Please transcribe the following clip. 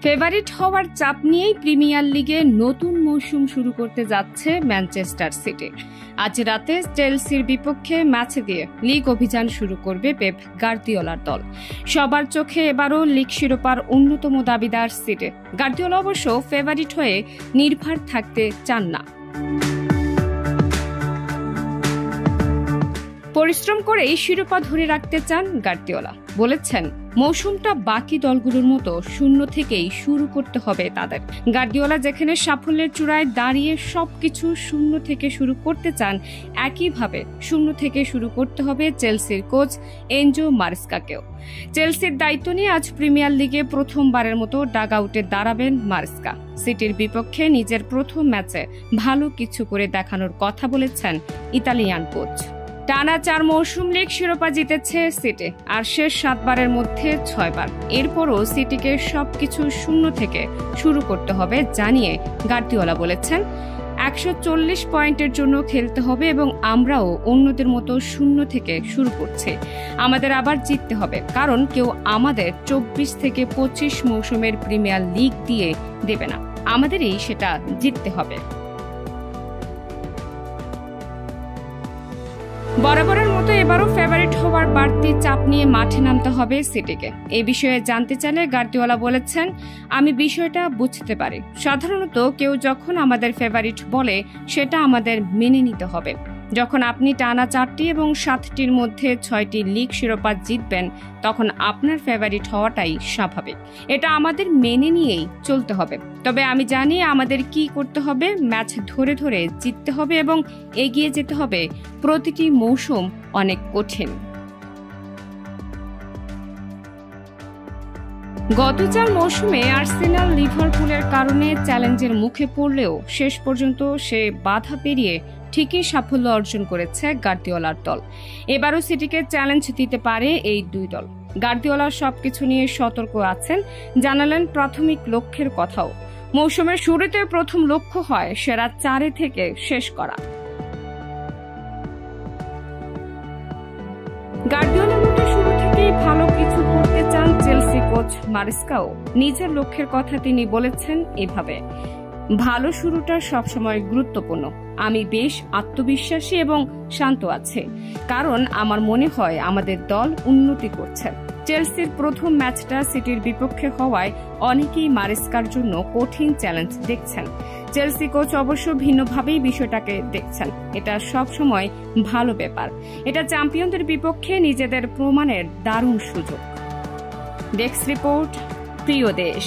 Favourite হওয়ার চাপ নিয়েই প্রিমিয়ার লিগে নতুন মৌসুম শুরু করতে যাচ্ছে ম্যানচেস্টার সিটি। আজ রাতে চেলসির বিপক্ষে ম্যাচে দিয়ে লিগ অভিযান শুরু করবে পেপ গার্দিওলার দল। সবার চোখে এবারও লিগ শিরোপার অন্যতম দাবিদার সিটি। গার্দিওলা অবশ্য ফেভারিট হয়ে নির্ভর থাকতে চান না। পরিশ্রম করেই শিরোপা ধরে রাখতে চান গার্দিওলা। বলেছেন, মৌসুমটা বাকি দলগুলোর মতো শূন্য থেকেই শুরু করতে হবে তাদের। গার্দিওলা যেখানে সাফল্যের চূড়ায় দাঁড়িয়ে সবকিছু শূন্য থেকে শুরু করতে চান, একইভাবে শূন্য থেকে শুরু করতে হবে চেলসির কোচ এনজো মারেস্কাকেও। চেলসির দায়িত্ব নিয়ে আজ প্রিমিয়ার লিগে প্রথমবারের মতো ডাগ আউটে দাঁড়াবেন মারেস্কা। সিটির বিপক্ষে নিজের প্রথম ম্যাচে ভালো কিছু করে দেখানোর কথা বলেছেন ইতালিয়ান কোচ। টানা 4 মৌসুম লিগ শিরোপা জিতেছে সিটি, আর শেষ 7 বারের মধ্যে 6 বার। এরপরও সিটিকে সবকিছু শূন্য থেকে শুরু করতে হবে জানিয়ে গার্দিওলা বলেছেন, 140 পয়েন্টের জন্য খেলতে হবে এবং আমরাও অন্যদের মতো শূন্য থেকে শুরু করছি। আমাদের আবার জিততে হবে, কারণ কেউ আমাদের 24 থেকে 25 মৌসুমের প্রিমিয়ার লিগ দিয়ে দেবে না। আমাদেরই সেটা জিততে হবে। বরাবরের মতো এবারও ফেভারিট হওয়ার বাড়তি চাপ নিয়ে মাঠে নামতে হবে সিটিকে। এই বিষয়ে জানতে চাইলে গার্দিওলা বলেছেন, আমি বিষয়টা বুঝতে পারি। সাধারণত কেউ যখন আমাদের ফেভারিট বলে, সেটা আমাদের মেনে নিতে হবে। যখন আপনি টানা 4টি এবং 7টির মধ্যে 6টি লিগ শিরোপা জিতবেন, তখন আপনার ফেভারিট হওয়াটাই স্বাভাবিক। এটা আমাদের মেনে নিয়েই চলতে হবে। তবে আমি জানি আমাদের কি করতে হবে। ম্যাচ ধরে ধরে জিততে হবে এবং এগিয়ে যেতে হবে। প্রতিটি মৌসুম অনেক কঠিন। গত 4 মৌসুমে আর্সেনাল লিভারপুলের কারণে চ্যালেঞ্জের মুখে পড়লেও শেষ পর্যন্ত সে বাধা পেরিয়ে ঠিকই সাফল্য অর্জন করেছে গার্দিওলার দল। এবারও সিটিকে চ্যালেঞ্জ দিতে পারে এই দুই দল। গার্দিওলা সবকিছু নিয়ে সতর্ক আছেন, জানালেন প্রাথমিক লক্ষ্যের কথাও। মৌসুমের শুরুতে প্রথম লক্ষ্য হয় সেরা 4 থেকে শেষ করা। গার্দিওলার মতো শুরু থেকেই ভালো কিছু করতে চান চেলসি কোচ মারেস্কাও। নিজের লক্ষ্যের কথা তিনি বলেছেন এভাবে, ভালো শুরুটা সবসময় গুরুত্বপূর্ণ। আমি বেশ আত্মবিশ্বাসী এবং শান্ত আছি, কারণ আমার মনে হয় আমাদের দল উন্নতি করছে। চেলসির প্রথম ম্যাচটা সিটির বিপক্ষে হওয়ায় অনেকেই মারেস্কার জন্য কঠিন চ্যালেঞ্জ দেখছেন। চেলসি কোচ অবশ্য ভিন্নভাবেই বিষয়টাকে দেখছেন। এটা সবসময় ভালো ব্যাপার। এটা চ্যাম্পিয়নদের বিপক্ষে নিজেদের প্রমাণের দারুণ সুযোগ। ডেস্ক রিপোর্ট, প্রিয় দেশ।